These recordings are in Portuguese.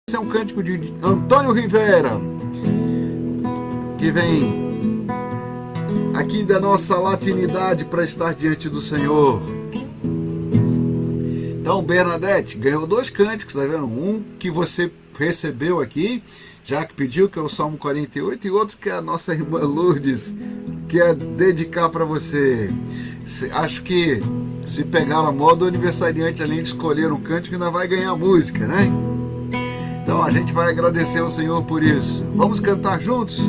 Esse é um cântico de Antônio Rivera, que vem aqui da nossa latinidade para estar diante do Senhor. Então, Bernadette ganhou 2 cânticos, tá vendo? Um que você recebeu aqui, já que pediu, que é o Salmo 48, e outro que é a nossa irmã Lourdes quer dedicar para você. Acho que se pegar a moda, o aniversariante, além de escolher um cântico, ainda vai ganhar música, né? Então a gente vai agradecer ao Senhor por isso. Vamos cantar juntos?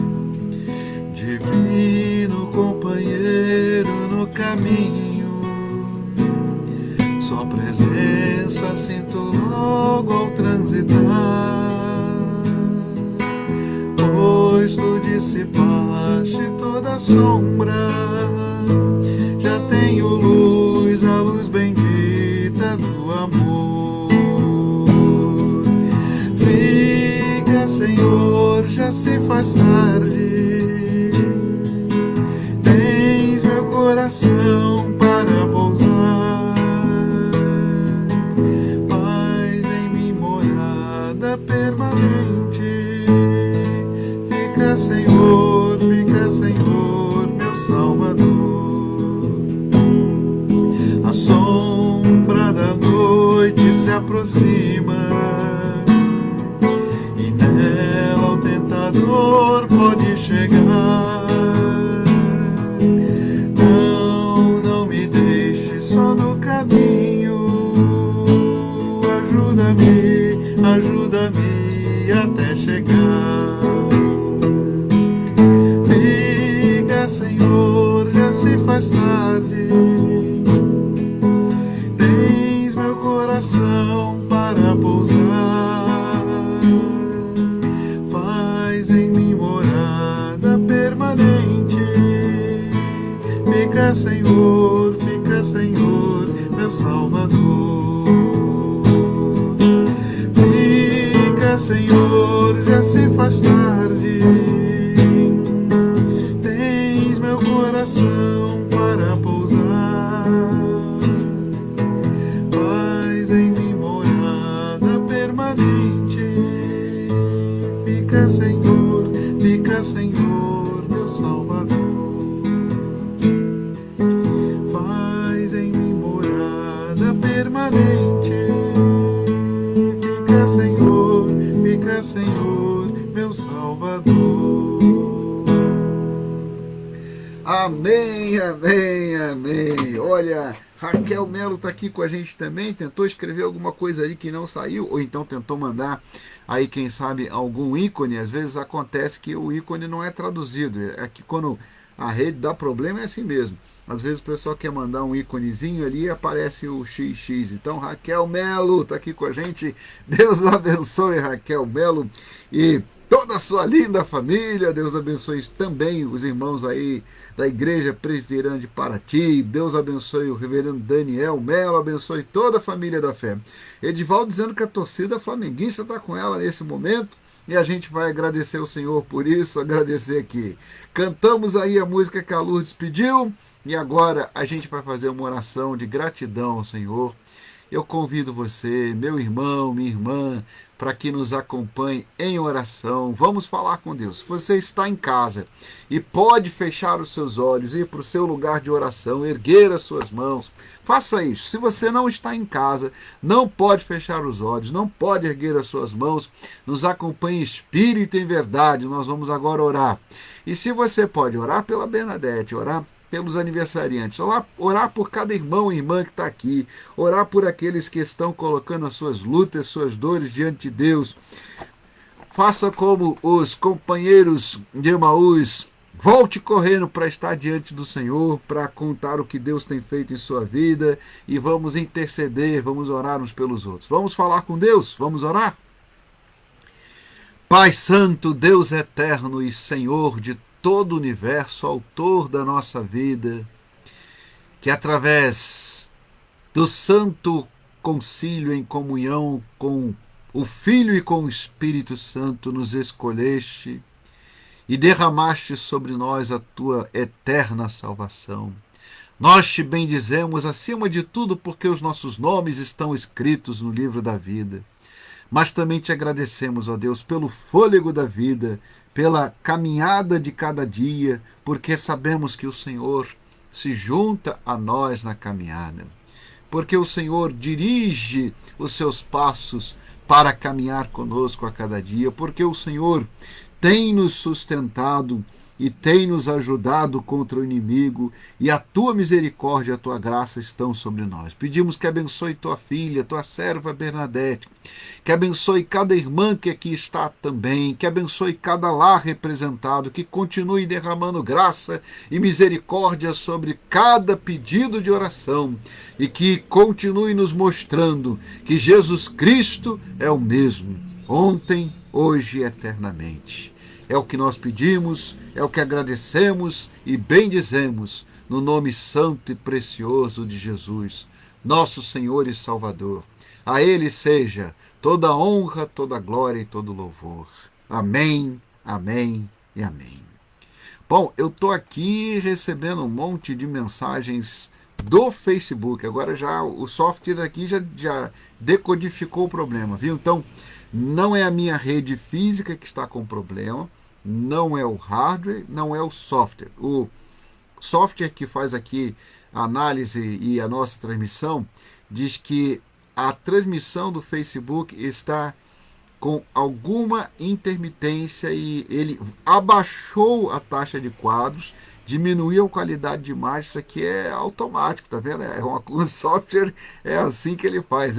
Divino companheiro no caminho, sua presença sinto logo ao transitar, pois tu dissipaste toda a sombra, já tenho luz, a luz bendita do amor. Fica, Senhor, já se faz tarde, tens meu coração para pousar, faz em mim morada permanente. Fica, Senhor, meu Salvador. A sombra da noite se aproxima, e nela o tentador pode chegar. Não me deixe só no caminho, ajuda-me até chegar. Fica, Senhor, já se faz tarde, tens meu coração para pousar, faz em mim morada permanente. Fica, Senhor, meu Salvador. Fica, Senhor, já se faz tarde, tens meu coração para pousar, faz em mim morada permanente. Fica, Senhor, meu Salvador. Faz em mim morada permanente. Fica, Senhor, meu Salvador. Amém, amém, amém. Olha, Raquel Melo está aqui com a gente também, tentou escrever alguma coisa aí que não saiu, ou então tentou mandar aí, quem sabe, algum ícone. Às vezes acontece que o ícone não é traduzido, é que quando a rede dá problema é assim mesmo. Às vezes o pessoal quer mandar um íconezinho ali e aparece o XX. Então, Raquel Melo está aqui com a gente. Deus abençoe, Raquel Melo, e toda a sua linda família. Deus abençoe também os irmãos aí da Igreja Presbiteriana de Paraty. Deus abençoe o reverendo Daniel Melo, abençoe toda a família da fé. Edivaldo dizendo que a torcida flamenguista está com ela nesse momento, e a gente vai agradecer ao Senhor por isso, agradecer aqui. Cantamos aí a música que a Lourdes pediu, e agora a gente vai fazer uma oração de gratidão ao Senhor. Eu convido você, meu irmão, minha irmã, para que nos acompanhe em oração. Vamos falar com Deus. Se você está em casa e pode fechar os seus olhos, ir para o seu lugar de oração, erguer as suas mãos, faça isso. Se você não está em casa, não pode fechar os olhos, não pode erguer as suas mãos, nos acompanhe em espírito e em verdade. Nós vamos agora orar. E se você pode orar pela Bernadette, orar pelos aniversariantes, orar por cada irmão e irmã que está aqui, orar por aqueles que estão colocando as suas lutas, suas dores diante de Deus. Faça como os companheiros de Emaús, volte correndo para estar diante do Senhor, para contar o que Deus tem feito em sua vida, e vamos interceder, vamos orar uns pelos outros. Vamos falar com Deus, vamos orar? Pai Santo, Deus eterno e Senhor de todo o universo, autor da nossa vida, que através do santo concílio em comunhão com o Filho e com o Espírito Santo nos escolheste e derramaste sobre nós a tua eterna salvação. Nós te bendizemos acima de tudo porque os nossos nomes estão escritos no livro da vida. mas também te agradecemos, ó Deus, pelo fôlego da vida, pela caminhada de cada dia, porque sabemos que o Senhor se junta a nós na caminhada, porque o Senhor dirige os seus passos para caminhar conosco a cada dia, porque o Senhor tem nos sustentado e tem nos ajudado contra o inimigo, e a tua misericórdia e a tua graça estão sobre nós. Pedimos que abençoe tua filha, tua serva Bernadette, que abençoe cada irmã que aqui está também, que abençoe cada lar representado, que continue derramando graça e misericórdia sobre cada pedido de oração, e que continue nos mostrando que Jesus Cristo é o mesmo, ontem, hoje e eternamente. É o que nós pedimos, é o que agradecemos e bendizemos, no nome santo e precioso de Jesus, nosso Senhor e Salvador. A Ele seja toda a honra, toda a glória e todo o louvor. Amém, amém e amém. Bom, eu estou aqui recebendo um monte de mensagens do Facebook. Agora já o software aqui já decodificou o problema, viu? Então, não é a minha rede física que está com problema, não é o hardware, não é o software. O software que faz aqui a análise e a nossa transmissão diz que a transmissão do Facebook está com alguma intermitência e ele abaixou a taxa de quadros, diminuiu a qualidade de imagem. Isso aqui é automático, tá vendo? Um software é assim que ele faz.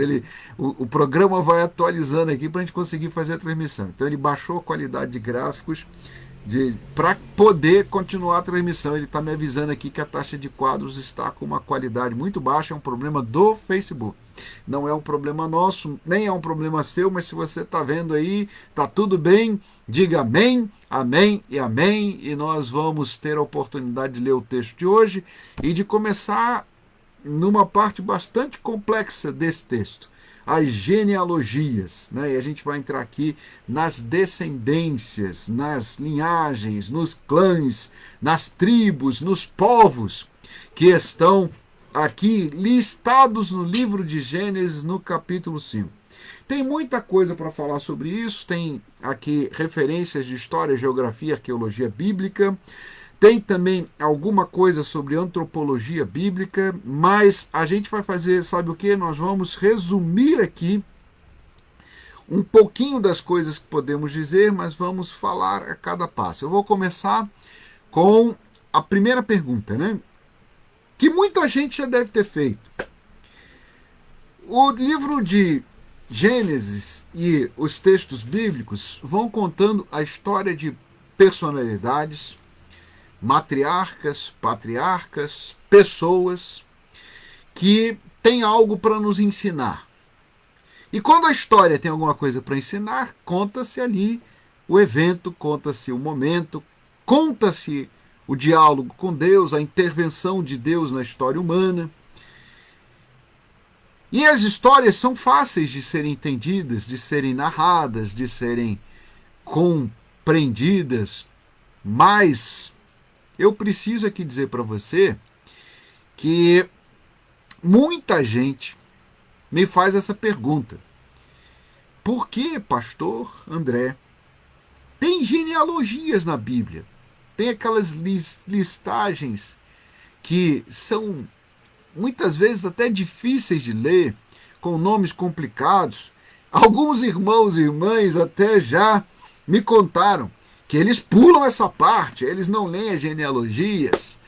O programa vai atualizando aqui para a gente conseguir fazer a transmissão. Então ele baixou a qualidade de gráficos para poder continuar a transmissão. Ele está me avisando aqui que a taxa de quadros está com uma qualidade muito baixa. É um problema do Facebook. Não é um problema nosso, nem é um problema seu, mas se você está vendo aí, está tudo bem, diga amém, amém e amém, e nós vamos ter a oportunidade de ler o texto de hoje e de começar numa parte bastante complexa desse texto, as genealogias, né? E a gente vai entrar aqui nas descendências, nas linhagens, nos clãs, nas tribos, nos povos que estão aqui listados no livro de Gênesis, no capítulo 5. Tem muita coisa para falar sobre isso, tem aqui referências de história, geografia, arqueologia bíblica, tem também alguma coisa sobre antropologia bíblica, mas a gente vai fazer, sabe o que? Nós vamos resumir aqui um pouquinho das coisas que podemos dizer, mas vamos falar a cada passo. Eu vou começar com a primeira pergunta, né? Que muita gente já deve ter feito. O livro de Gênesis e os textos bíblicos vão contando a história de personalidades, matriarcas, patriarcas, pessoas que têm algo para nos ensinar. E quando a história tem alguma coisa para ensinar, conta-se ali o evento, conta-se o momento, conta-se o diálogo com Deus, a intervenção de Deus na história humana. E as histórias são fáceis de serem entendidas, de serem narradas, de serem compreendidas, mas eu preciso aqui dizer para você que muita gente me faz essa pergunta. Por que, pastor André, tem genealogias na Bíblia? Tem aquelas listagens que são muitas vezes até difíceis de ler, com nomes complicados. Alguns irmãos e irmãs até já me contaram que eles pulam essa parte, eles não leem as genealogias.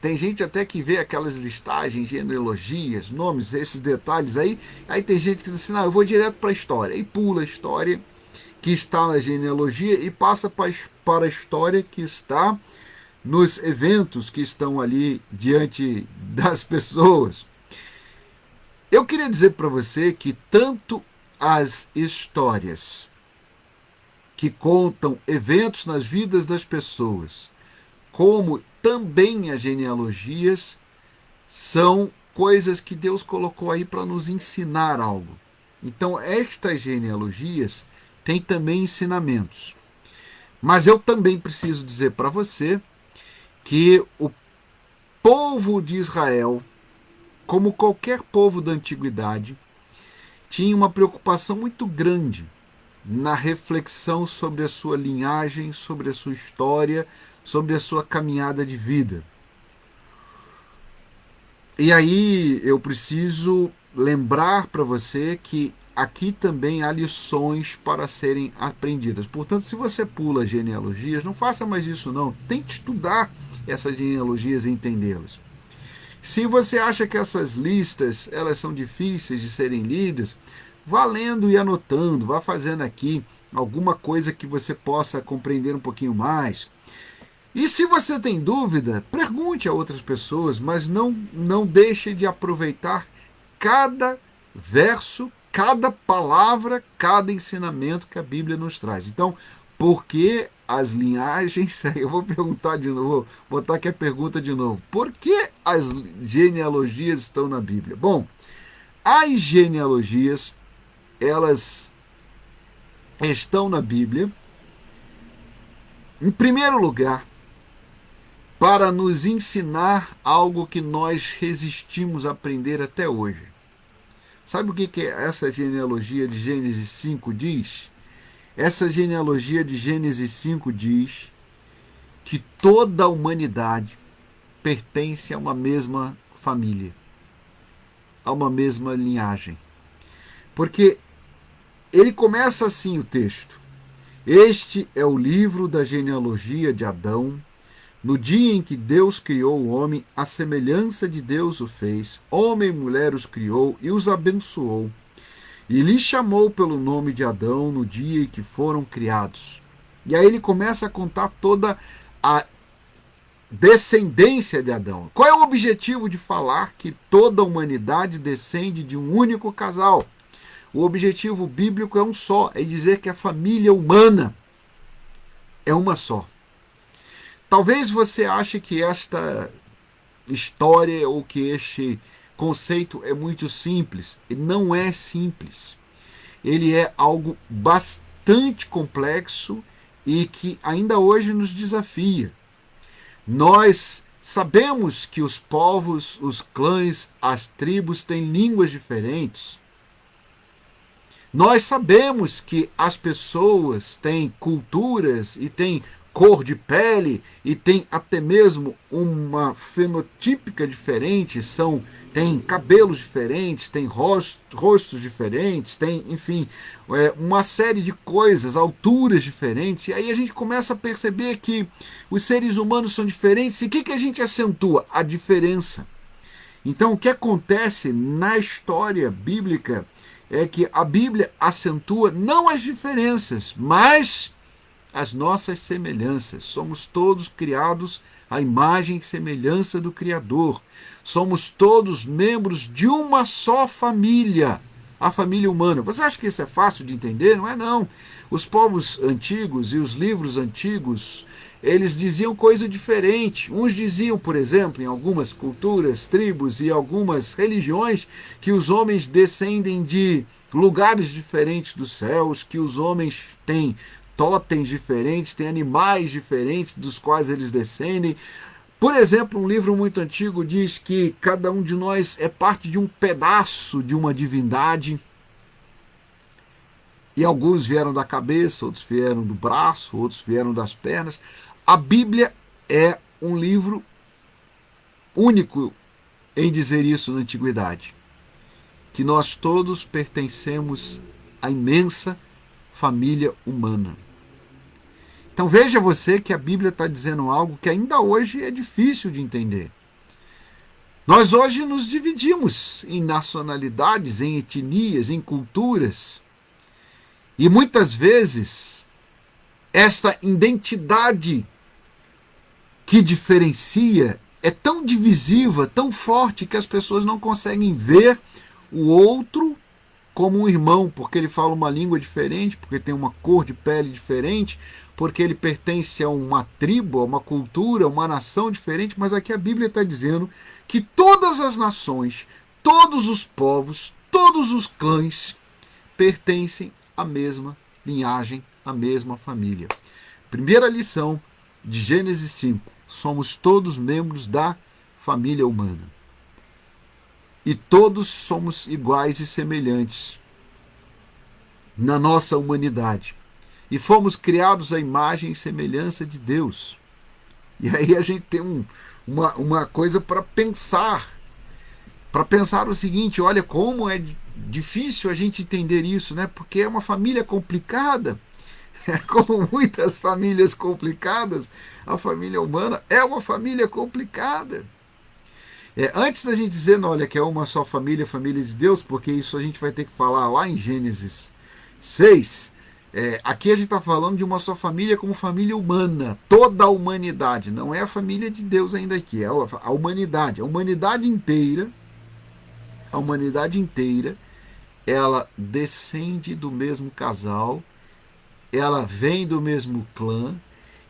Tem gente até que vê aquelas listagens, genealogias, nomes, esses detalhes aí tem gente que diz assim, não, eu vou direto para a história, e pula a história que está na genealogia e passa para a história que está nos eventos que estão ali diante das pessoas. Eu queria dizer para você que tanto as histórias que contam eventos nas vidas das pessoas, como também as genealogias, são coisas que Deus colocou aí para nos ensinar algo. Então, estas genealogias têm também ensinamentos. Mas eu também preciso dizer para você que o povo de Israel, como qualquer povo da antiguidade, tinha uma preocupação muito grande na reflexão sobre a sua linhagem, sobre a sua história, sobre a sua caminhada de vida. E aí eu preciso lembrar para você que aqui também há lições para serem aprendidas. Portanto, se você pula genealogias, não faça mais isso não. Tente estudar essas genealogias e entendê-las. Se você acha que essas listas elas são difíceis de serem lidas, vá lendo e anotando, vá fazendo aqui alguma coisa que você possa compreender um pouquinho mais. E se você tem dúvida, pergunte a outras pessoas, mas não deixe de aproveitar cada verso, cada palavra, cada ensinamento que a Bíblia nos traz. Então, por que as linhagens? Eu vou perguntar de novo, vou botar aqui a pergunta de novo. Por que as genealogias estão na Bíblia? Bom, as genealogias, elas estão na Bíblia, em primeiro lugar, para nos ensinar algo que nós resistimos a aprender até hoje. Sabe o que essa genealogia de Gênesis 5 diz? Essa genealogia de Gênesis 5 diz que toda a humanidade pertence a uma mesma família, a uma mesma linhagem. Porque ele começa assim o texto: Este é o livro da genealogia de Adão. No dia em que Deus criou o homem, à semelhança de Deus o fez, homem e mulher os criou e os abençoou. E lhes chamou pelo nome de Adão no dia em que foram criados. E aí ele começa a contar toda a descendência de Adão. Qual é o objetivo de falar que toda a humanidade descende de um único casal? O objetivo bíblico é um só, é dizer que a família humana é uma só. Talvez você ache que esta história ou que este conceito é muito simples. E não é simples. Ele é algo bastante complexo e que ainda hoje nos desafia. Nós sabemos que os povos, os clãs, as tribos têm línguas diferentes. Nós sabemos que as pessoas têm culturas e têm cor de pele e tem até mesmo uma fenotípica diferente, tem cabelos diferentes, tem rostos diferentes, tem, enfim, uma série de coisas, alturas diferentes, e aí a gente começa a perceber que os seres humanos são diferentes, e o que a gente acentua? A diferença. Então, o que acontece na história bíblica é que a Bíblia acentua não as diferenças, mas as nossas semelhanças. Somos todos criados à imagem e semelhança do Criador. Somos todos membros de uma só família, a família humana. Você acha que isso é fácil de entender? Não é não. Os povos antigos e os livros antigos, eles diziam coisa diferente. Uns diziam, por exemplo, em algumas culturas, tribos e algumas religiões, que os homens descendem de lugares diferentes dos céus, que os homens têm totens diferentes, tem animais diferentes dos quais eles descendem. Por exemplo, um livro muito antigo diz que cada um de nós é parte de um pedaço de uma divindade. E alguns vieram da cabeça, outros vieram do braço, outros vieram das pernas. A Bíblia é um livro único em dizer isso na antiguidade. Que nós todos pertencemos à imensa família humana. Então veja você que a Bíblia está dizendo algo que ainda hoje é difícil de entender. Nós hoje nos dividimos em nacionalidades, em etnias, em culturas. E muitas vezes esta identidade que diferencia é tão divisiva, tão forte, que as pessoas não conseguem ver o outro como um irmão, porque ele fala uma língua diferente, porque tem uma cor de pele diferente, porque ele pertence a uma tribo, a uma cultura, a uma nação diferente. Mas aqui a Bíblia está dizendo que todas as nações, todos os povos, todos os clãs pertencem à mesma linhagem, à mesma família. Primeira lição de Gênesis 5. Somos todos membros da família humana. E todos somos iguais e semelhantes. na nossa humanidade. E fomos criados à imagem e semelhança de Deus. E aí a gente tem uma coisa para pensar o seguinte: olha como é difícil a gente entender isso, né? Porque é uma família complicada. Como muitas famílias complicadas, a família humana é uma família complicada. Antes da gente dizer, não, olha, que é uma só família, família de Deus, porque isso a gente vai ter que falar lá em Gênesis 6. Aqui a gente está falando de uma só família como família humana, toda a humanidade, não é a família de Deus ainda aqui, é a humanidade. A humanidade inteira, ela descende do mesmo casal, ela vem do mesmo clã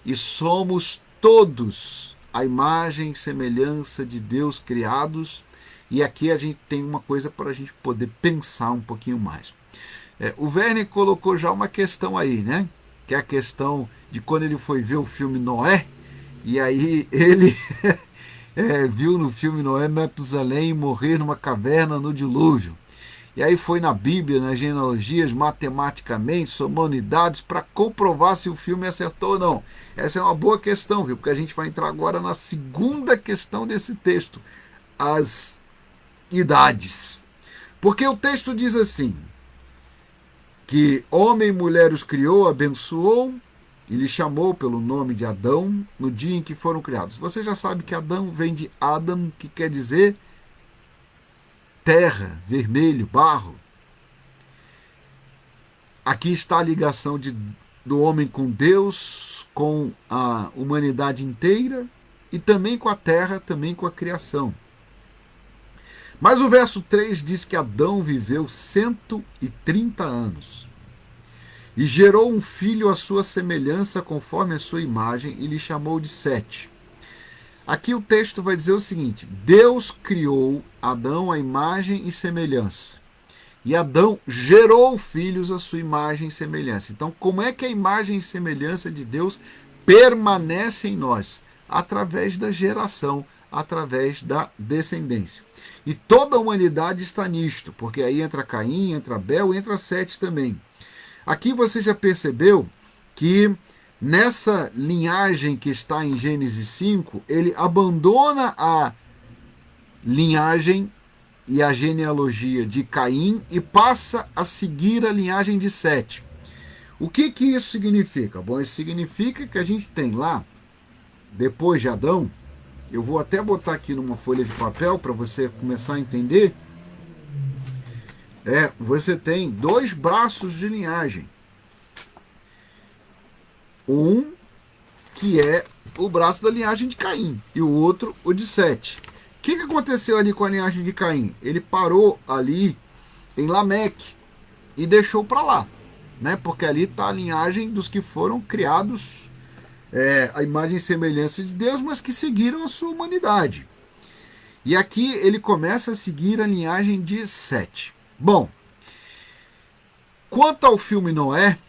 e somos todos a imagem e semelhança de Deus criados. E aqui a gente tem uma coisa para a gente poder pensar um pouquinho mais. O Werner colocou já uma questão aí, né? Que é a questão de quando ele foi ver o filme Noé, e aí ele viu no filme Noé Matusalém morrer numa caverna no dilúvio. E aí foi na Bíblia, nas genealogias, matematicamente, somando unidades para comprovar se o filme acertou ou não. Essa é uma boa questão, viu? Porque a gente vai entrar agora na segunda questão desse texto, as idades. Porque o texto diz assim, que homem e mulher os criou, abençoou e lhe chamou pelo nome de Adão no dia em que foram criados. Você já sabe que Adão vem de Adam, que quer dizer terra, vermelho, barro. Aqui está a ligação do homem com Deus, com a humanidade inteira e também com a terra, também com a criação. Mas o verso 3 diz que Adão viveu 130 anos e gerou um filho à sua semelhança, conforme a sua imagem, e lhe chamou de Sete. Aqui o texto vai dizer o seguinte: Deus criou Adão à imagem e semelhança. E Adão gerou filhos à sua imagem e semelhança. Então, como é que a imagem e semelhança de Deus permanece em nós? Através da geração, através da descendência. E toda a humanidade está nisto, porque aí entra Caim, entra Abel, entra Sete também. Aqui você já percebeu que nessa linhagem que está em Gênesis 5, ele abandona a linhagem e a genealogia de Caim e passa a seguir a linhagem de Sete. O que isso significa? Bom, isso significa que a gente tem lá, depois de Adão, eu vou até botar aqui numa folha de papel para você começar a entender, você tem dois braços de linhagem. Um que é o braço da linhagem de Caim e o outro o de Sete. O que aconteceu ali com a linhagem de Caim? Ele parou ali em Lameque e deixou para lá, né? Porque ali está a linhagem dos que foram criados a imagem e semelhança de Deus, mas que seguiram a sua humanidade. E aqui ele começa a seguir a linhagem de Sete. Bom, quanto ao filme Noé,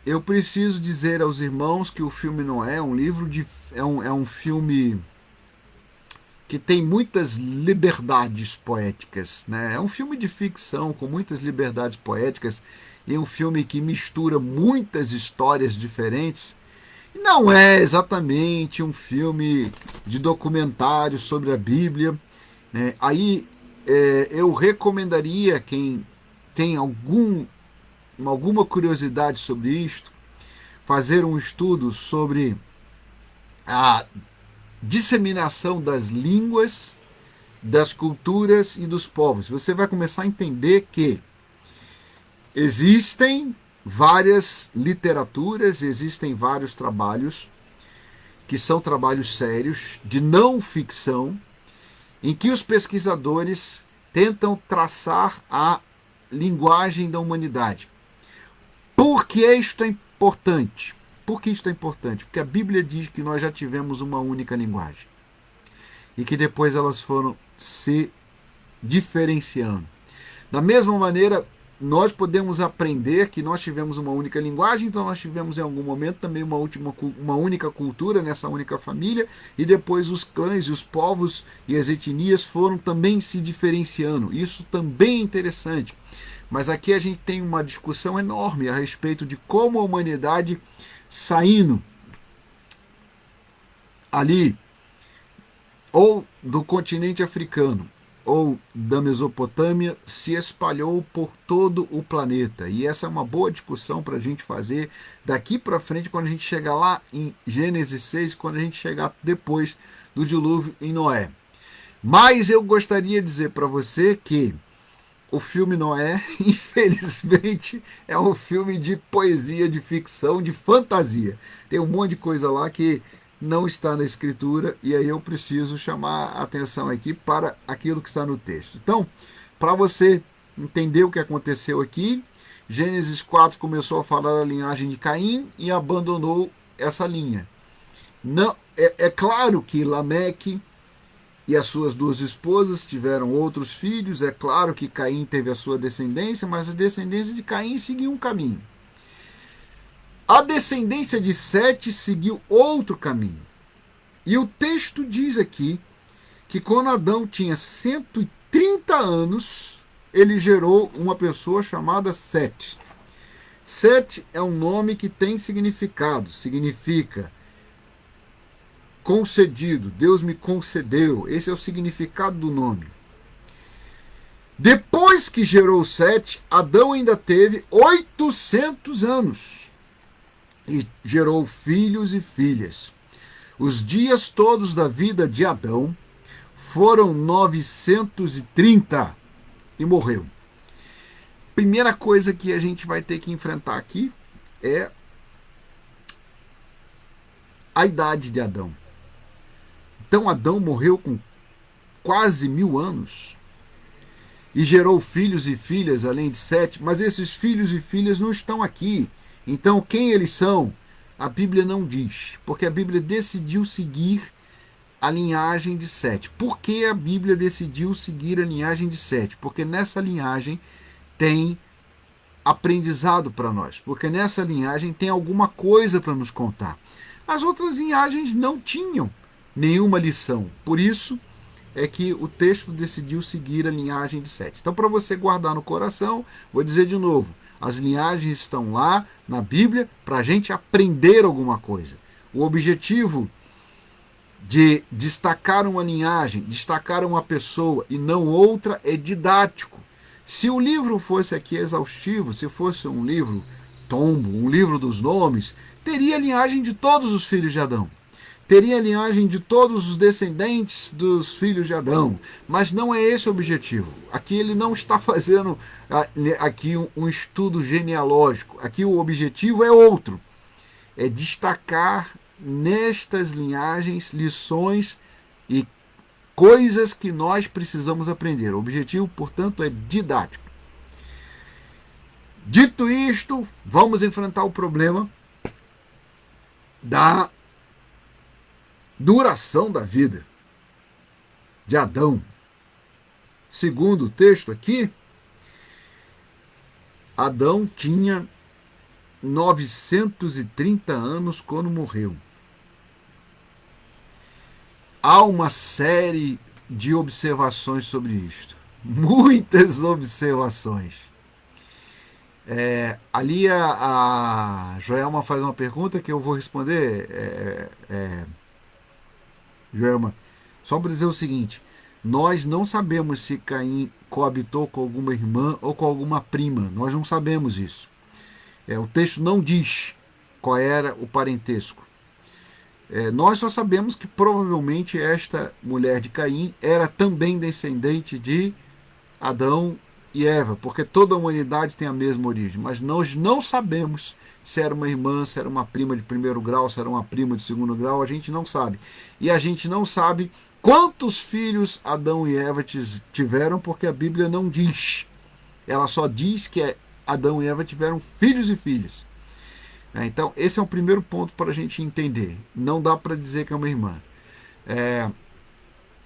eu preciso dizer aos irmãos que o filme Noé é um livro é um filme que tem muitas liberdades poéticas, né? É um filme de ficção com muitas liberdades poéticas e um filme que mistura muitas histórias diferentes. Não é exatamente um filme de documentário sobre a Bíblia. Aí eu recomendaria quem tem alguma curiosidade sobre isto, fazer um estudo sobre a disseminação das línguas, das culturas e dos povos. Você vai começar a entender que existem várias literaturas, existem vários trabalhos que são trabalhos sérios, de não ficção, em que os pesquisadores tentam traçar a linguagem da humanidade. Por que isto é importante? Por que isto é importante? Porque a Bíblia diz que nós já tivemos uma única linguagem e que depois elas foram se diferenciando. Da mesma maneira, nós podemos aprender que nós tivemos uma única linguagem, então nós tivemos em algum momento também uma única cultura nessa única família, e depois os clãs e os povos e as etnias foram também se diferenciando. Isso também é interessante, Mas aqui a gente tem uma discussão enorme a respeito de como a humanidade saindo ali, ou do continente africano, ou da Mesopotâmia, se espalhou por todo o planeta. E essa é uma boa discussão para a gente fazer daqui para frente, quando a gente chegar lá em Gênesis 6, quando a gente chegar depois do dilúvio em Noé. Mas eu gostaria de dizer para você que o filme Noé, infelizmente, é um filme de poesia, de ficção, de fantasia. Tem um monte de coisa lá que não está na escritura, e aí eu preciso chamar a atenção aqui para aquilo que está no texto. Então, para você entender o que aconteceu aqui, Gênesis 4 começou a falar da linhagem de Caim e abandonou essa linha. Não, é claro que Lameque e as suas duas esposas tiveram outros filhos. É claro que Caim teve a sua descendência, mas a descendência de Caim seguiu um caminho. A descendência de Sete seguiu outro caminho. E o texto diz aqui que quando Adão tinha 130 anos, ele gerou uma pessoa chamada Sete. Sete é um nome que tem significado, significa concedido, Deus me concedeu. Esse é o significado do nome. Depois que gerou Sete, Adão ainda teve 800 anos e gerou filhos e filhas. Os dias todos da vida de Adão foram 930 e morreu. Primeira coisa que a gente vai ter que enfrentar aqui é a idade de Adão. Então Adão morreu com quase 1000 anos e gerou filhos e filhas além de Sete, mas esses filhos e filhas não estão aqui. Então quem eles são? A Bíblia não diz, porque a Bíblia decidiu seguir a linhagem de Sete. Por que a Bíblia decidiu seguir a linhagem de Sete? Porque nessa linhagem tem aprendizado para nós, porque nessa linhagem tem alguma coisa para nos contar. As outras linhagens não tinham nenhuma lição, por isso é que o texto decidiu seguir a linhagem de Sete. Então, para você guardar no coração, vou dizer de novo, as linhagens estão lá na Bíblia para a gente aprender alguma coisa. O objetivo de destacar uma linhagem, destacar uma pessoa e não outra é didático. Se o livro fosse aqui exaustivo, se fosse um livro tombo, um livro dos nomes, teria a linhagem de todos os filhos de Adão. Teria a linhagem de todos os descendentes dos filhos de Adão, mas não é esse o objetivo. Aqui ele não está fazendo aqui um estudo genealógico. Aqui o objetivo é outro, é destacar nestas linhagens lições e coisas que nós precisamos aprender. O objetivo, portanto, é didático. Dito isto, vamos enfrentar o problema da duração da vida de Adão. Segundo o texto aqui, Adão tinha 930 anos quando morreu. Há uma série de observações sobre isto. Muitas observações. Ali a Joelma faz uma pergunta que eu vou responder. Joelma, só para dizer o seguinte: nós não sabemos se Caim coabitou com alguma irmã ou com alguma prima. Nós não sabemos isso. O texto não diz qual era o parentesco. Nós só sabemos que provavelmente esta mulher de Caim era também descendente de Adão e Eva, porque toda a humanidade tem a mesma origem, mas nós não sabemos se era uma irmã, se era uma prima de primeiro grau, se era uma prima de segundo grau, a gente não sabe. E a gente não sabe quantos filhos Adão e Eva tiveram, porque a Bíblia não diz. Ela só diz que Adão e Eva tiveram filhos e filhas. Então, esse é o primeiro ponto para a gente entender. Não dá para dizer que é uma irmã.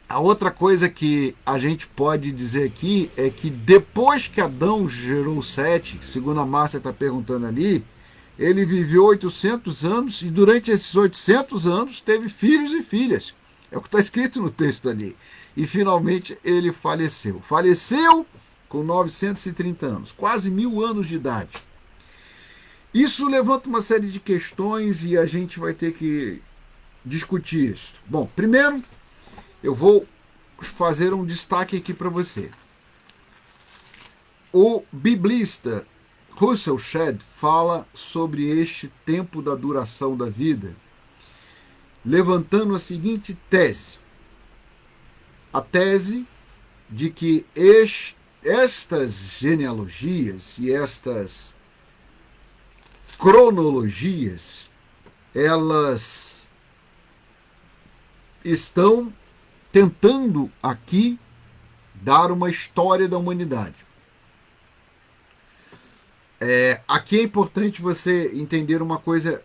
A outra coisa que a gente pode dizer aqui é que depois que Adão gerou Sete, segundo a Márcia está perguntando ali, ele viveu 800 anos e durante esses 800 anos teve filhos e filhas. É o que está escrito no texto ali. E finalmente ele faleceu. Faleceu com 930 anos, quase 1000 anos de idade. Isso levanta uma série de questões e a gente vai ter que discutir isso. Bom, primeiro eu vou fazer um destaque aqui para você. O biblista Russell Shedd fala sobre este tempo da duração da vida, levantando a seguinte tese. A tese de que estas genealogias e estas cronologias, elas estão tentando aqui dar uma história da humanidade. Aqui é importante você entender uma coisa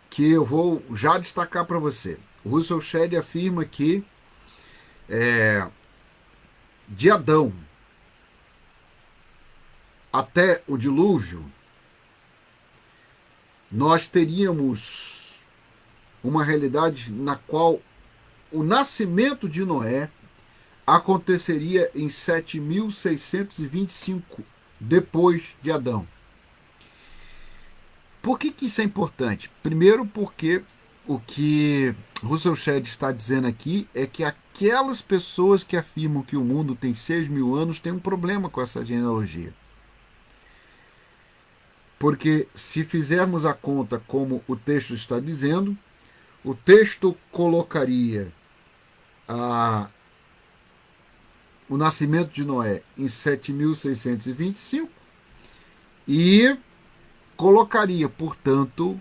que eu vou já destacar para você. O Russell Shedd afirma que de Adão até o dilúvio, nós teríamos uma realidade na qual o nascimento de Noé aconteceria em 7.625 depois de Adão. Por que isso é importante? Primeiro porque o que Russell Shedd está dizendo aqui é que aquelas pessoas que afirmam que o mundo tem 6.000 anos têm um problema com essa genealogia. Porque se fizermos a conta como o texto está dizendo, o texto colocaria o nascimento de Noé em 7.625 e colocaria, portanto,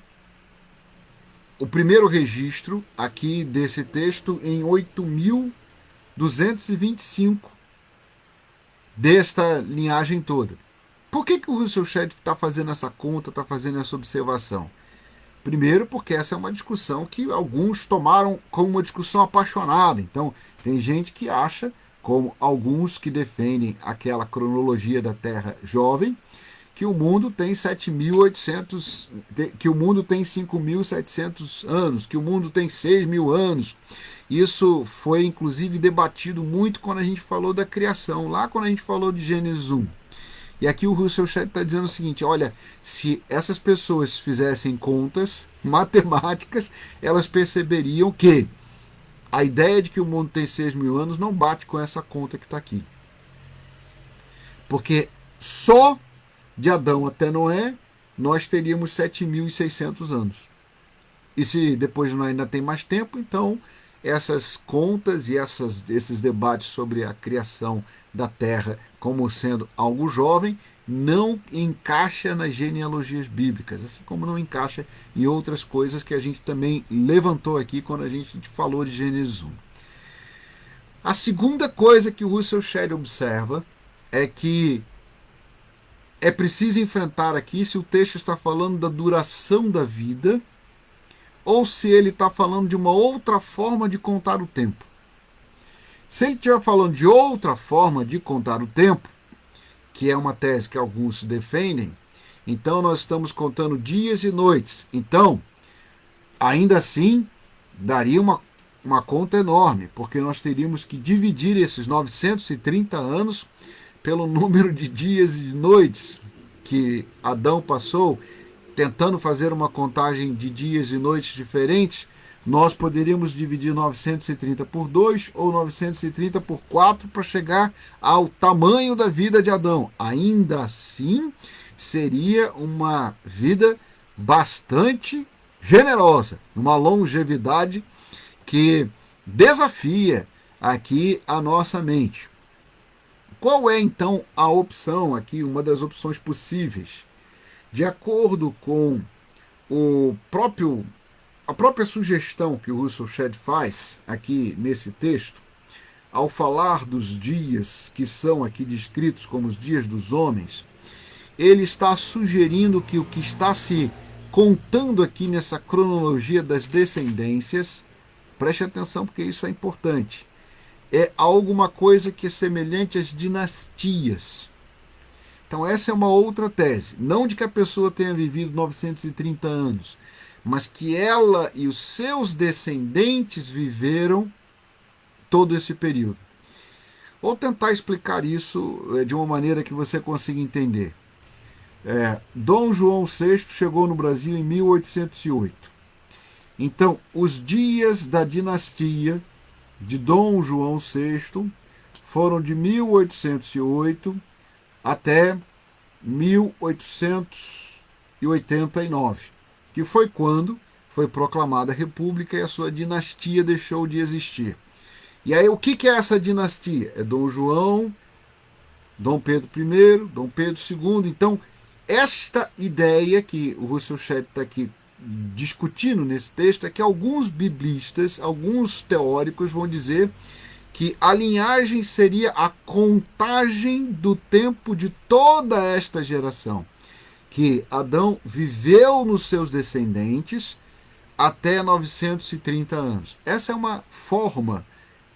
o primeiro registro aqui desse texto em 8.225 desta linhagem toda. Por que o Russell Shedd está fazendo essa conta, está fazendo essa observação? Primeiro, porque essa é uma discussão que alguns tomaram como uma discussão apaixonada. Então, tem gente que acha, como alguns que defendem aquela cronologia da Terra jovem, que o mundo tem 7.800, que o mundo tem 5.700 anos, que o mundo tem 6.000 anos. Isso foi, inclusive, debatido muito quando a gente falou da criação, lá quando a gente falou de Gênesis 1. E aqui o Russell Shedd está dizendo o seguinte, olha, se essas pessoas fizessem contas matemáticas, elas perceberiam que a ideia de que o mundo tem 6.000 anos não bate com essa conta que está aqui. Porque só de Adão até Noé, nós teríamos 7.600 anos. E se depois de Noé ainda tem mais tempo, então essas contas e esses debates sobre a criação da Terra como sendo algo jovem não encaixa nas genealogias bíblicas, assim como não encaixa em outras coisas que a gente também levantou aqui quando a gente falou de Gênesis 1. A segunda coisa que o Russell Shedd observa é que é preciso enfrentar aqui se o texto está falando da duração da vida ou se ele está falando de uma outra forma de contar o tempo. Se ele estiver falando de outra forma de contar o tempo, que é uma tese que alguns defendem, então nós estamos contando dias e noites. Então, ainda assim, daria uma conta enorme, porque nós teríamos que dividir esses 930 anos pelo número de dias e noites que Adão passou, tentando fazer uma contagem de dias e noites diferentes. Nós poderíamos dividir 930 por 2 ou 930 por 4 para chegar ao tamanho da vida de Adão. Ainda assim, seria uma vida bastante generosa, uma longevidade que desafia aqui a nossa mente. Qual é então a opção aqui, uma das opções possíveis? De acordo com a própria sugestão que o Russell Shedd faz aqui nesse texto, ao falar dos dias que são aqui descritos como os dias dos homens, ele está sugerindo que o que está se contando aqui nessa cronologia das descendências, preste atenção porque isso é importante, é alguma coisa que é semelhante às dinastias. Então essa é uma outra tese, não de que a pessoa tenha vivido 930 anos, mas que ela e os seus descendentes viveram todo esse período. Ou tentar explicar isso de uma maneira que você consiga entender. Dom João VI chegou no Brasil em 1808. Então, os dias da dinastia de Dom João VI foram de 1808 até 1889, que foi quando foi proclamada a República e a sua dinastia deixou de existir. E aí, o que é essa dinastia? É Dom João, Dom Pedro I, Dom Pedro II. Então, esta ideia que o Russell Shedd está aqui discutindo nesse texto é que alguns biblistas, alguns teóricos vão dizer que a linhagem seria a contagem do tempo de toda esta geração, que Adão viveu nos seus descendentes até 930 anos. Essa é uma forma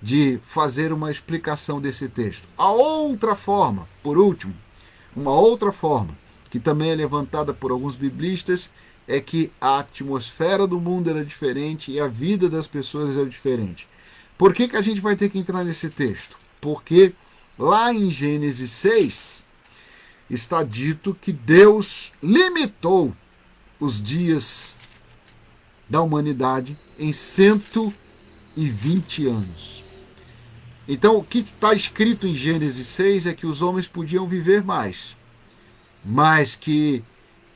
de fazer uma explicação desse texto. A outra forma, por último, uma outra forma, que também é levantada por alguns biblistas, é que a atmosfera do mundo era diferente e a vida das pessoas era diferente. Por que a gente vai ter que entrar nesse texto? Porque lá em Gênesis 6 está dito que Deus limitou os dias da humanidade em 120 anos. Então, o que está escrito em Gênesis 6 é que os homens podiam viver mais, mas que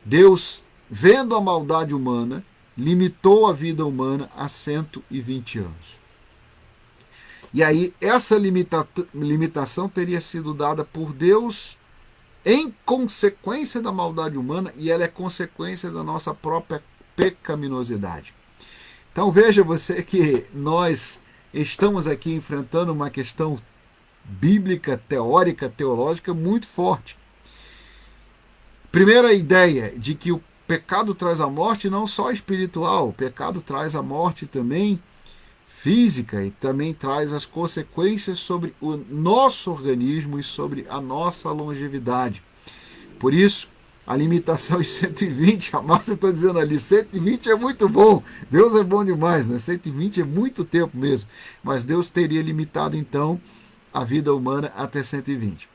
Deus, vendo a maldade humana, limitou a vida humana a 120 anos. E aí, essa limitação teria sido dada por Deus em consequência da maldade humana, e ela é consequência da nossa própria pecaminosidade. Então veja você que nós estamos aqui enfrentando uma questão bíblica, teórica, teológica muito forte. Primeira ideia de que o pecado traz a morte não só espiritual, o pecado traz a morte também física e também traz as consequências sobre o nosso organismo e sobre a nossa longevidade. Por isso, a limitação em 120, a Márcia está dizendo ali, 120 é muito bom, Deus é bom demais, né? 120 é muito tempo mesmo, mas Deus teria limitado então a vida humana até 120.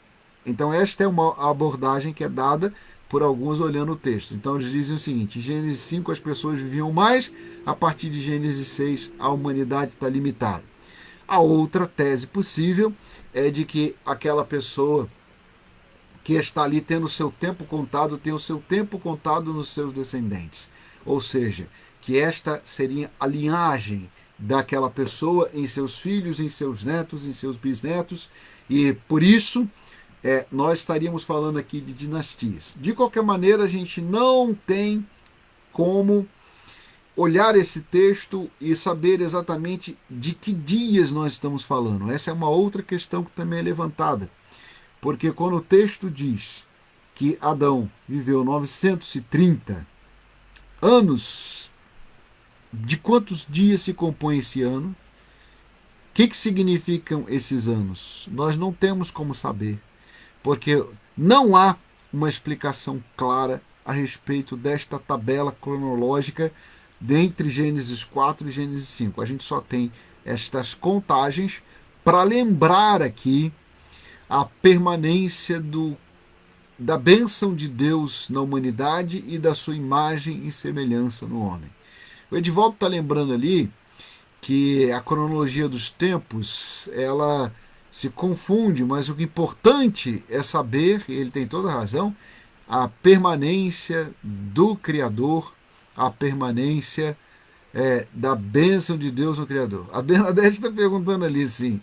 Então esta é uma abordagem que é dada por alguns olhando o texto. Então eles dizem o seguinte, em Gênesis 5 as pessoas viviam mais, a partir de Gênesis 6 a humanidade está limitada. A outra tese possível é de que aquela pessoa que está ali tendo o seu tempo contado, tem o seu tempo contado nos seus descendentes. Ou seja, que esta seria a linhagem daquela pessoa em seus filhos, em seus netos, em seus bisnetos, e por isso nós estaríamos falando aqui de dinastias. De qualquer maneira, a gente não tem como olhar esse texto e saber exatamente de que dias nós estamos falando. Essa é uma outra questão que também é levantada. Porque quando o texto diz que Adão viveu 930 anos, de quantos dias se compõe esse ano? O que significam esses anos? Nós não temos como saber, porque não há uma explicação clara a respeito desta tabela cronológica entre Gênesis 4 e Gênesis 5. A gente só tem estas contagens para lembrar aqui a permanência da bênção de Deus na humanidade e da sua imagem e semelhança no homem. O Edivaldo está lembrando ali que a cronologia dos tempos ela se confunde, mas o importante é saber, e ele tem toda a razão, a permanência do Criador, a permanência da bênção de Deus no Criador. A Bernadette está perguntando ali assim,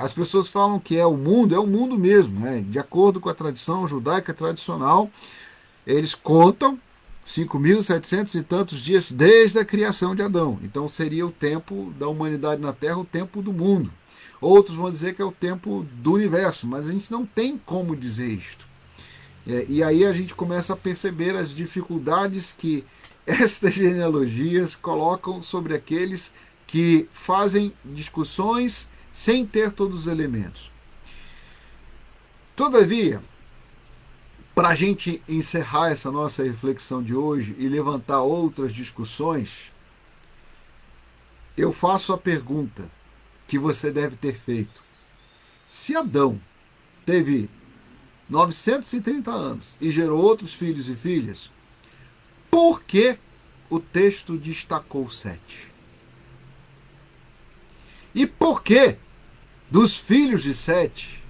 as pessoas falam que é o mundo mesmo, né? De acordo com a tradição judaica tradicional, eles contam 5.700 e tantos dias desde a criação de Adão. Então seria o tempo da humanidade na Terra, o tempo do mundo. Outros vão dizer que é o tempo do universo, mas a gente não tem como dizer isto. E aí a gente começa a perceber as dificuldades que estas genealogias colocam sobre aqueles que fazem discussões sem ter todos os elementos. Todavia, para a gente encerrar essa nossa reflexão de hoje e levantar outras discussões, eu faço a pergunta que você deve ter feito. Se Adão teve 930 anos e gerou outros filhos e filhas, por que o texto destacou 7? E por que dos filhos de Sete,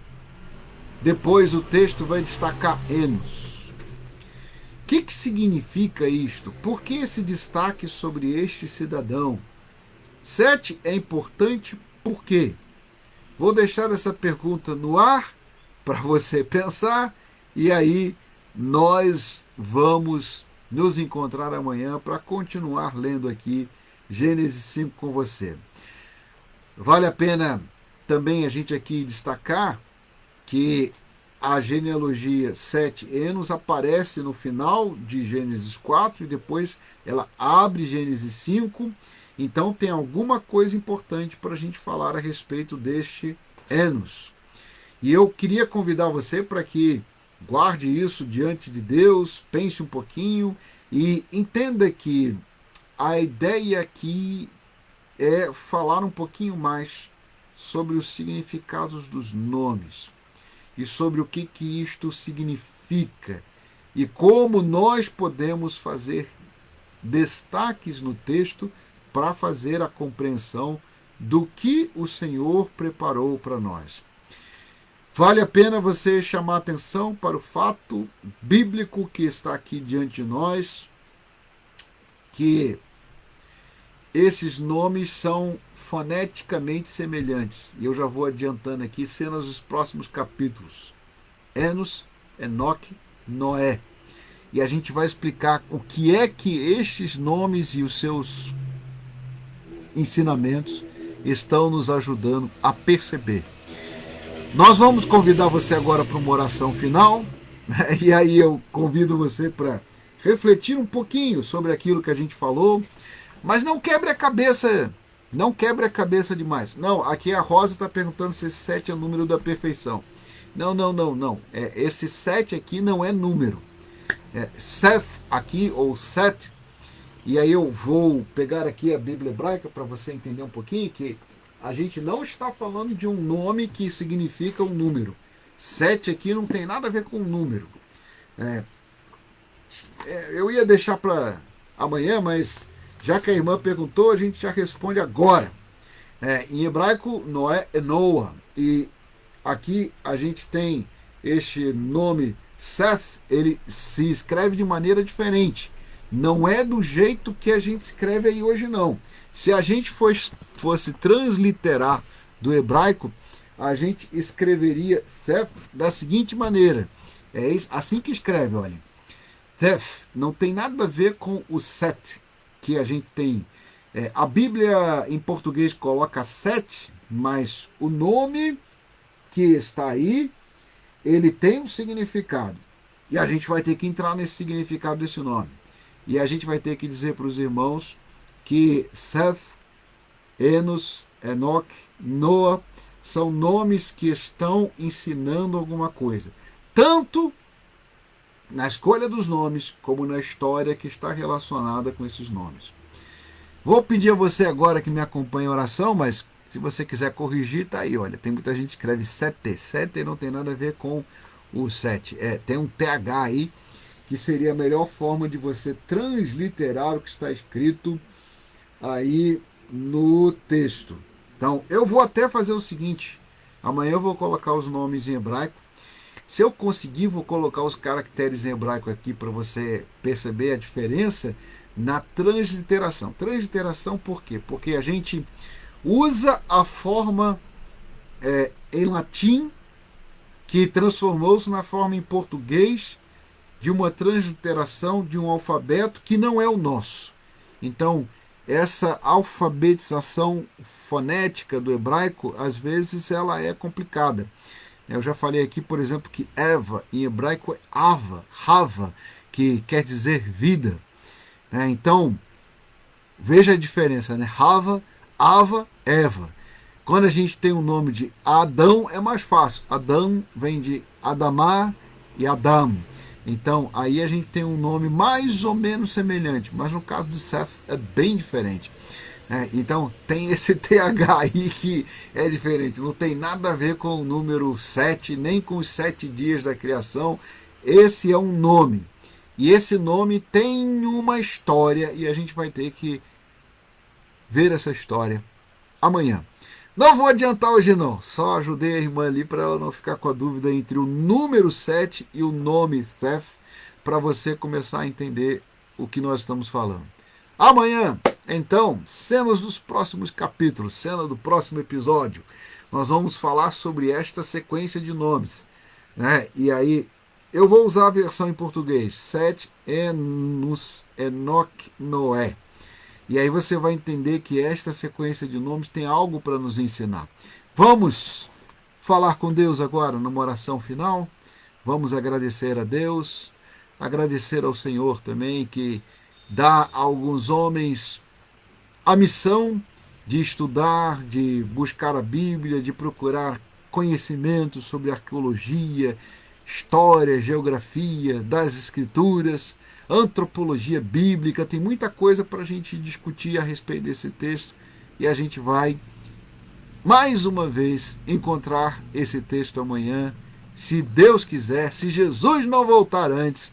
depois o texto vai destacar Enos? O que significa isto? Por que esse destaque sobre este cidadão? Sete é importante por quê? Vou deixar essa pergunta no ar para você pensar e aí nós vamos nos encontrar amanhã para continuar lendo aqui Gênesis 5 com você. Vale a pena também a gente aqui destacar que a genealogia 7 Enos aparece no final de Gênesis 4 e depois ela abre Gênesis 5. Então tem alguma coisa importante para a gente falar a respeito deste Enos. E eu queria convidar você para que guarde isso diante de Deus, pense um pouquinho e entenda que a ideia aqui é falar um pouquinho mais sobre os significados dos nomes e sobre o que isto significa e como nós podemos fazer destaques no texto para fazer a compreensão do que o Senhor preparou para nós. Vale a pena você chamar atenção para o fato bíblico que está aqui diante de nós, que esses nomes são foneticamente semelhantes. E eu já vou adiantando aqui cenas dos próximos capítulos. Enos, Enoque, Noé. E a gente vai explicar o que é que estes nomes e os seus ensinamentos estão nos ajudando a perceber. Nós vamos convidar você agora para uma oração final, né? E aí eu convido você para refletir um pouquinho sobre aquilo que a gente falou, mas não quebre a cabeça, não quebre a cabeça demais. Não, aqui a Rosa está perguntando se esse 7 é o número da perfeição. Não. Esse 7 aqui não é número. É Seth aqui, ou Set. E aí eu vou pegar aqui a Bíblia hebraica para você entender um pouquinho que a gente não está falando de um nome que significa um número. 7 aqui não tem nada a ver com um número. Eu ia deixar para amanhã, mas já que a irmã perguntou, a gente já responde agora. Em hebraico, Noé é Noah. E aqui a gente tem este nome Seth, ele se escreve de maneira diferente. Não é do jeito que a gente escreve aí hoje, não. Se a gente fosse transliterar do hebraico, a gente escreveria Seth da seguinte maneira. É assim que escreve, olha. Seth não tem nada a ver com o Set que a gente tem. A Bíblia em português coloca Set, mas o nome que está aí, ele tem um significado. E a gente vai ter que entrar nesse significado desse nome. E a gente vai ter que dizer para os irmãos que Seth, Enos, Enoque, Noah são nomes que estão ensinando alguma coisa. Tanto na escolha dos nomes, como na história que está relacionada com esses nomes. Vou pedir a você agora que me acompanhe em oração, mas se você quiser corrigir, tá aí, olha, tem muita gente que escreve sete. Sete não tem nada a ver com o 7. Tem um TH aí, que seria a melhor forma de você transliterar o que está escrito aí no texto. Então, eu vou até fazer o seguinte, amanhã eu vou colocar os nomes em hebraico. Se eu conseguir, vou colocar os caracteres em hebraico aqui para você perceber a diferença na transliteração. Transliteração por quê? Porque a gente usa a forma em latim, que transformou-se na forma em português, de uma transliteração de um alfabeto que não é o nosso. Então, essa alfabetização fonética do hebraico, às vezes, ela é complicada. Eu já falei aqui, por exemplo, que Eva, em hebraico, é Ava, Hava, que quer dizer vida. Então, veja a diferença, né? Hava, Ava, Eva. Quando a gente tem o nome de Adão, é mais fácil. Adão vem de Adamá e Adam. Então, aí a gente tem um nome mais ou menos semelhante, mas no caso de Seth é bem diferente. Então tem esse TH aí que é diferente, não tem nada a ver com o número 7, nem com os 7 dias da criação. Esse é um nome. E esse nome tem uma história e a gente vai ter que ver essa história amanhã. Não vou adiantar hoje não, só ajudei a irmã ali para ela não ficar com a dúvida entre o número 7 e o nome Seth, para você começar a entender o que nós estamos falando. Amanhã, então, cenas dos próximos capítulos, cena do próximo episódio, nós vamos falar sobre esta sequência de nomes. E aí, eu vou usar a versão em português, Set, Enos, Enoque, Noé. E aí você vai entender que esta sequência de nomes tem algo para nos ensinar. Vamos falar com Deus agora numa oração final. Vamos agradecer a Deus, agradecer ao Senhor também que dá a alguns homens a missão de estudar, de buscar a Bíblia, de procurar conhecimento sobre arqueologia, história, geografia, das escrituras, antropologia bíblica. Tem muita coisa para a gente discutir a respeito desse texto e a gente vai mais uma vez encontrar esse texto amanhã. Se Deus quiser, se Jesus não voltar antes,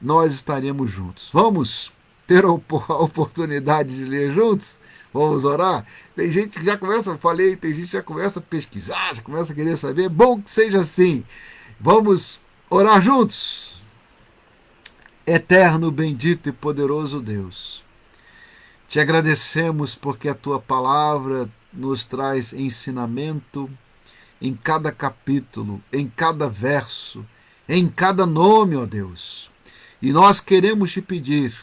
nós estaremos juntos. Vamos ter a oportunidade de ler juntos? Vamos orar? Tem gente que já começa, falei, tem gente que já começa a pesquisar, já começa a querer saber. Bom que seja assim. Vamos orar juntos? Eterno, bendito e poderoso Deus, te agradecemos porque a tua palavra nos traz ensinamento em cada capítulo, em cada verso, em cada nome, ó Deus. E nós queremos te pedir,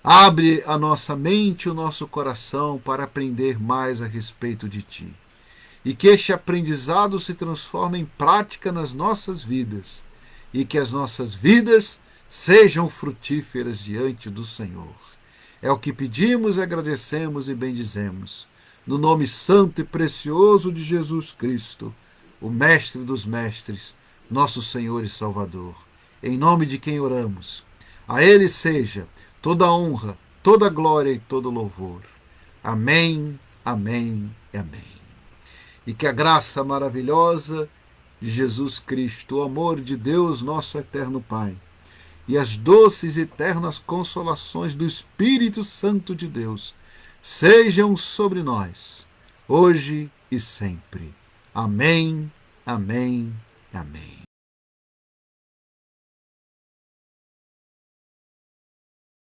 abre a nossa mente e o nosso coração para aprender mais a respeito de ti. E que este aprendizado se transforme em prática nas nossas vidas. E que as nossas vidas sejam frutíferas diante do Senhor. É o que pedimos, agradecemos e bendizemos. No nome santo e precioso de Jesus Cristo, o Mestre dos Mestres, nosso Senhor e Salvador. Em nome de quem oramos. A Ele seja toda a honra, toda a glória e todo o louvor. Amém, amém e amém. E que a graça maravilhosa de Jesus Cristo, o amor de Deus, nosso eterno Pai, e as doces e eternas consolações do Espírito Santo de Deus sejam sobre nós, hoje e sempre. Amém, amém, amém.